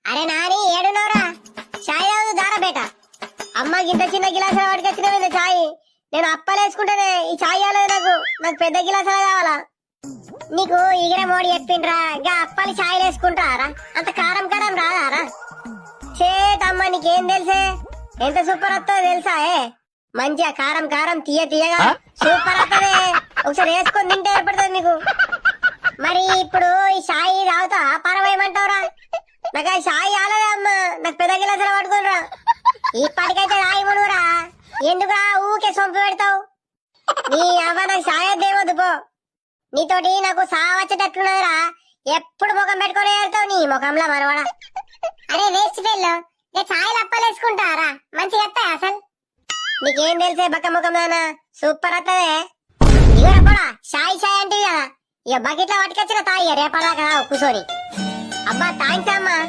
అరే నాని ఏడునోరా చాయ్ తాగు దారా బేట. అమ్మకి ఇంత చిన్న గిలాసులు పట్టుకొచ్చిన చాయ్. నేను అప్పలేసుకుంటేనే ఈ చాయ్ ఇవ్వలేదు నాకు. నాకు పెద్ద గిలాసులు కావాలా? నీకు ఈగర మోడి చెప్పిండ్రా గా అప్పాలి చాయ్ వేసుకుంటారా? అంత కారం కారం రాదారా? చేతమ్మ నీకేం తెలుసే? ఎంత సూపర్ వస్తుందో తెలుసా? మంచిగా కారం కారం తీయ తీయగా సూపర్ వస్తుంది. ఒకసారి వేసుకొని తింటే ఏర్పడుతుంది నీకు. మరి ఇప్పుడు ఈ షాయి తాగుతా పరవేయమంటావురా? నాకు ఆ షాయి ఆలదా అమ్మ, నాకు పెద్ద గిలాసులు పట్టుకునిరా. ఇప్పటికైతే రాయి మునురా, ఎందుకురా ఊకే సొంపు పెడతావు? నీ అవ్వ నాకు షాయి దేవద్దు పో. నీతోటి నాకు సావచ్చేటట్లున్నదిరా. ఎప్పుడు ముఖం పెట్టుకుని వెళ్తావు నీ ముఖంలో మనవాడా? అరే వేస్ట్ ఫెల్లో, ఛాయలు అప్పలేసుకుంటారా? మంచిగా వస్తాయి అసలు. నీకేం తెలిసే బక్క ముఖం దానా? సూపర్ వస్తుంది. ఇగో కూడా షాయి షాయి అంటే కదా, ఇక బకెట్లో పట్టుకొచ్చిన తాయి రేపడాక కూర్చొని. అబ్బా థ్యాంక్స్ అమ్మా.